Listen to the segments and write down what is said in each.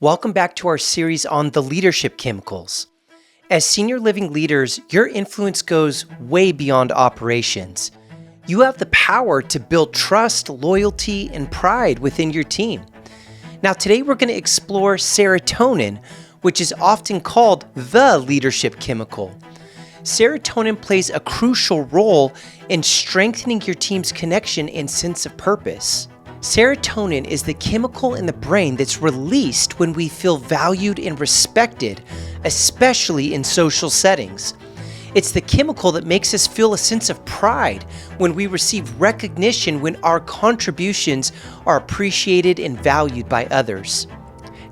Welcome back to our series on the leadership chemicals. As senior living leaders, your influence goes way beyond operations. You have the power to build trust, loyalty, and pride within your team. Now, today we're going to explore serotonin, which is often called the leadership chemical. Serotonin plays a crucial role in strengthening your team's connection and sense of purpose. Serotonin is the chemical in the brain that's released when we feel valued and respected, especially in social settings. It's the chemical that makes us feel a sense of pride when we receive recognition when our contributions are appreciated and valued by others.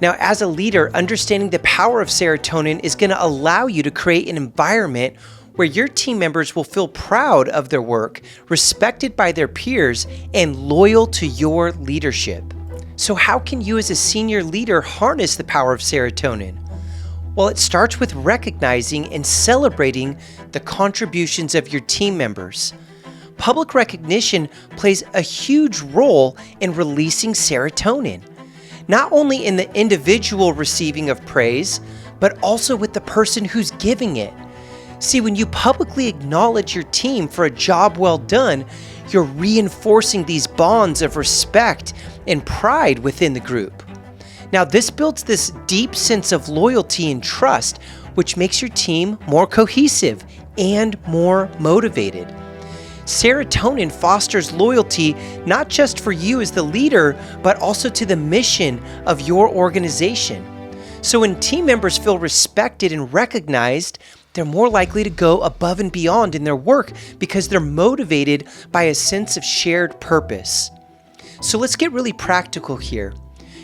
Now, as a leader, understanding the power of serotonin is going to allow you to create an environment where your team members will feel proud of their work, respected by their peers, and loyal to your leadership. So how can you as a senior leader harness the power of serotonin? Well, it starts with recognizing and celebrating the contributions of your team members. Public recognition plays a huge role in releasing serotonin, not only in the individual receiving of praise, but also with the person who's giving it. See, when you publicly acknowledge your team for a job well done, you're reinforcing these bonds of respect and pride within the group. Now, this builds this deep sense of loyalty and trust, which makes your team more cohesive and more motivated. Serotonin fosters loyalty not just for you as the leader, but also to the mission of your organization. So when team members feel respected and recognized, they're more likely to go above and beyond in their work because they're motivated by a sense of shared purpose. So let's get really practical here.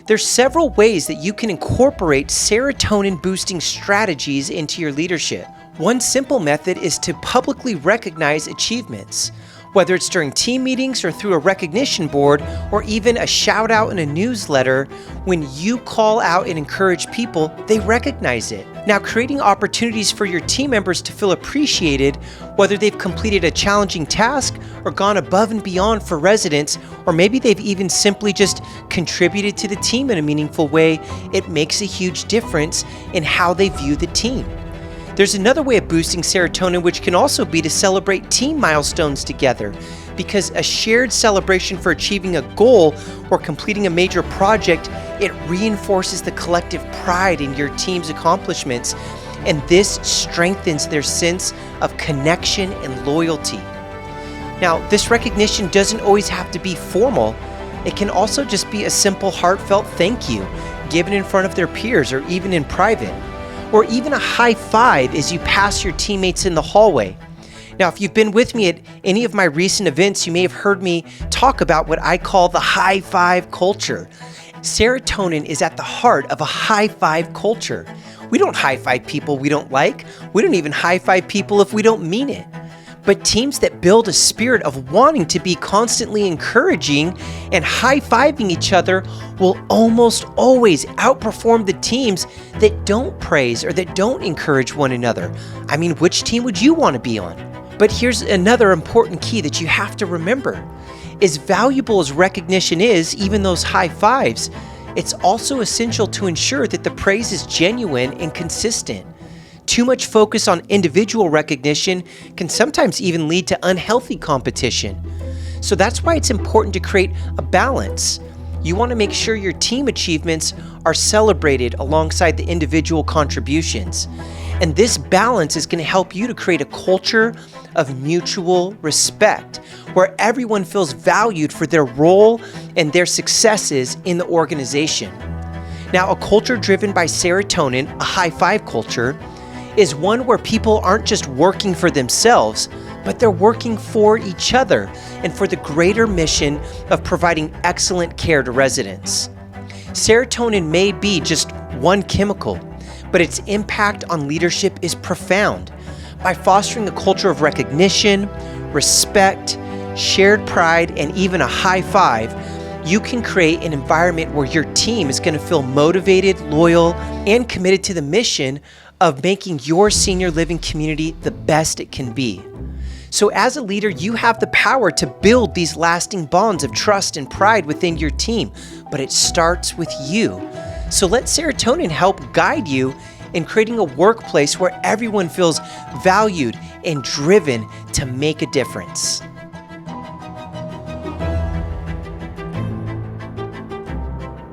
There's several ways that you can incorporate serotonin boosting strategies into your leadership. One simple method is to publicly recognize achievements, whether it's during team meetings or through a recognition board or even a shout out in a newsletter. When you call out and encourage people, they recognize it. Now, creating opportunities for your team members to feel appreciated, whether they've completed a challenging task or gone above and beyond for residents, or maybe they've even simply just contributed to the team in a meaningful way, it makes a huge difference in how they view the team. There's another way of boosting serotonin, which can also be to celebrate team milestones together, because a shared celebration for achieving a goal or completing a major project, it reinforces the collective pride in your team's accomplishments, and this strengthens their sense of connection and loyalty. Now, this recognition doesn't always have to be formal. It can also just be a simple, heartfelt thank you, given in front of their peers or even in private. Or even a high five as you pass your teammates in the hallway. Now, if you've been with me at any of my recent events, you may have heard me talk about what I call the high five culture. Serotonin is at the heart of a high five culture. We don't high five people we don't like. We don't even high five people if we don't mean it. But teams that build a spirit of wanting to be constantly encouraging and high-fiving each other will almost always outperform the teams that don't praise or that don't encourage one another. I mean, which team would you want to be on? But here's another important key that you have to remember. As valuable as recognition is, even those high fives, it's also essential to ensure that the praise is genuine and consistent. Too much focus on individual recognition can sometimes even lead to unhealthy competition. So that's why it's important to create a balance. You want to make sure your team achievements are celebrated alongside the individual contributions. And this balance is going to help you to create a culture of mutual respect, where everyone feels valued for their role and their successes in the organization. Now, a culture driven by serotonin, a high five culture, is one where people aren't just working for themselves, but they're working for each other and for the greater mission of providing excellent care to residents. Serotonin may be just one chemical, but its impact on leadership is profound. By fostering a culture of recognition, respect, shared pride, and even a high five, you can create an environment where your team is going to feel motivated, loyal, and committed to the mission of making your senior living community the best it can be. So as a leader, you have the power to build these lasting bonds of trust and pride within your team, but it starts with you. So let serotonin help guide you in creating a workplace where everyone feels valued and driven to make a difference.